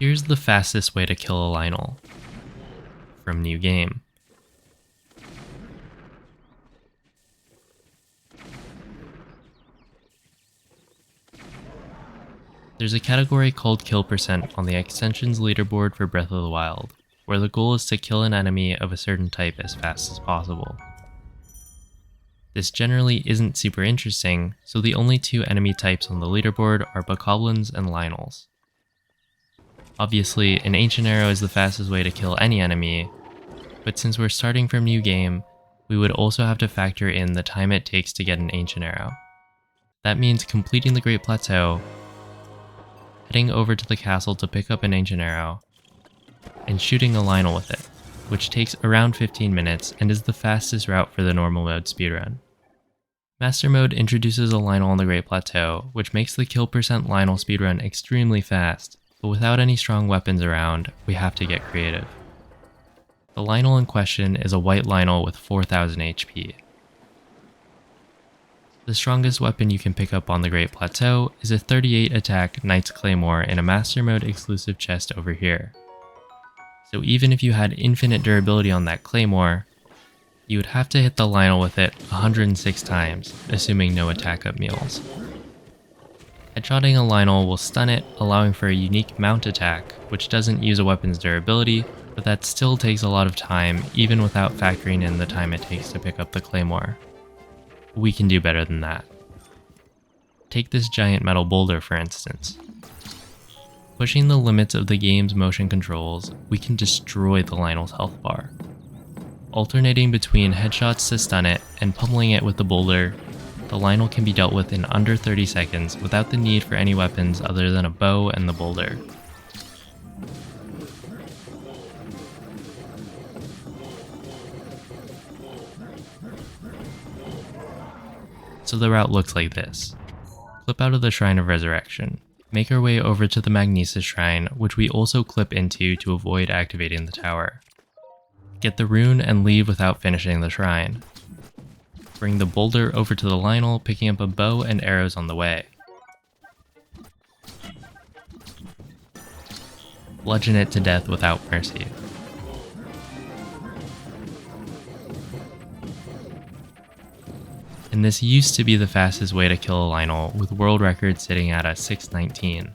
Here's the fastest way to kill a Lynel from New Game. There's a category called Kill Percent on the extensions leaderboard for Breath of the Wild, where the goal is to kill an enemy of a certain type as fast as possible. This generally isn't super interesting, so the only two enemy types on the leaderboard are Bokoblins and Lynels. Obviously, an Ancient Arrow is the fastest way to kill any enemy, but since we're starting from New Game, we would also have to factor in the time it takes to get an Ancient Arrow. That means completing the Great Plateau, heading over to the castle to pick up an Ancient Arrow, and shooting a Lynel with it, which takes around 15 minutes and is the fastest route for the normal mode speedrun. Master Mode introduces a Lynel on the Great Plateau, which makes the Kill Percent Lynel speedrun extremely fast, but without any strong weapons around, we have to get creative. The Lynel in question is a white Lynel with 4000 HP. The strongest weapon you can pick up on the Great Plateau is a 38 attack Knight's Claymore in a Master Mode exclusive chest over here. So even if you had infinite durability on that Claymore, you would have to hit the Lynel with it 106 times, assuming no attack up meals. Headshotting a Lynel will stun it, allowing for a unique mount attack, which doesn't use a weapon's durability, but that still takes a lot of time, even without factoring in the time it takes to pick up the Claymore. We can do better than that. Take this giant metal boulder for instance. Pushing the limits of the game's motion controls, we can destroy the Lynel's health bar. Alternating between headshots to stun it and pummeling it with the boulder, the Lynel can be dealt with in under 30 seconds without the need for any weapons other than a bow and the boulder. So the route looks like this. Clip out of the Shrine of Resurrection. Make our way over to the Magnesis Shrine, which we also clip into to avoid activating the tower. Get the rune and leave without finishing the shrine. Bring the boulder over to the Lynel, picking up a bow and arrows on the way. Bludgeon it to death without mercy. And this used to be the fastest way to kill a Lynel, with world record sitting at a 6:19.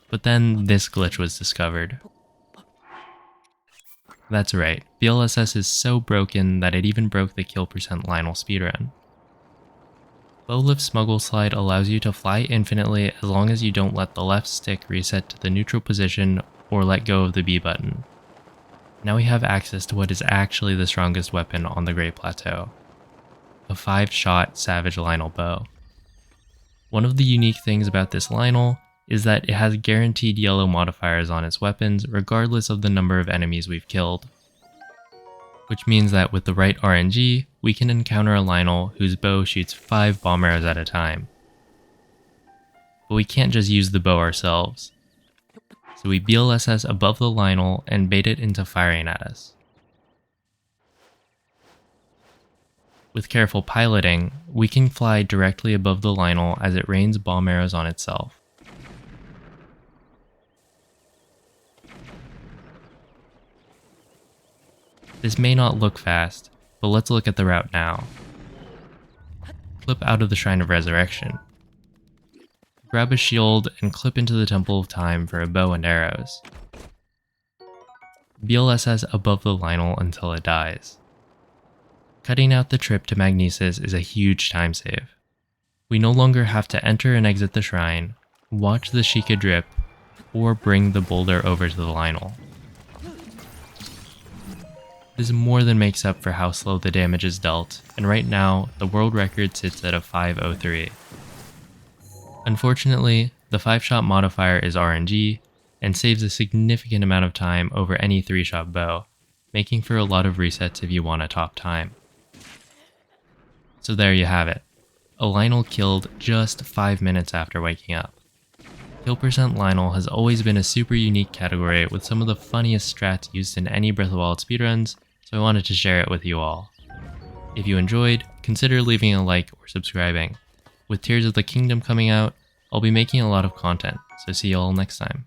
But then this glitch was discovered. That's right, BLSS is so broken that it even broke the Kill Percent Lynel speedrun. Bowlift Smuggle Slide allows you to fly infinitely as long as you don't let the left stick reset to the neutral position or let go of the B button. Now we have access to what is actually the strongest weapon on the Great Plateau. A 5-shot Savage Lynel bow. One of the unique things about this Lynel is that it has guaranteed yellow modifiers on its weapons regardless of the number of enemies we've killed. Which means that with the right RNG, we can encounter a Lynel whose bow shoots 5 bomb arrows at a time. But we can't just use the bow ourselves. So we BLSS above the Lynel and bait it into firing at us. With careful piloting, we can fly directly above the Lynel as it rains bomb arrows on itself. This may not look fast, but let's look at the route now. Clip out of the Shrine of Resurrection. Grab a shield and clip into the Temple of Time for a bow and arrows. BLSS above the Lynel until it dies. Cutting out the trip to Magnesis is a huge time save. We no longer have to enter and exit the shrine, watch the Sheikah drip, or bring the boulder over to the Lynel. This more than makes up for how slow the damage is dealt, and right now, the world record sits at a 5:03. Unfortunately, the 5-shot modifier is RNG, and saves a significant amount of time over any 3-shot bow, making for a lot of resets if you want a top time. So there you have it. A Lynel killed just 5 minutes after waking up. Kill Percent Lynel has always been a super unique category with some of the funniest strats used in any Breath of the Wild speedruns, so I wanted to share it with you all. If you enjoyed, consider leaving a like or subscribing. With Tears of the Kingdom coming out, I'll be making a lot of content, so see you all next time.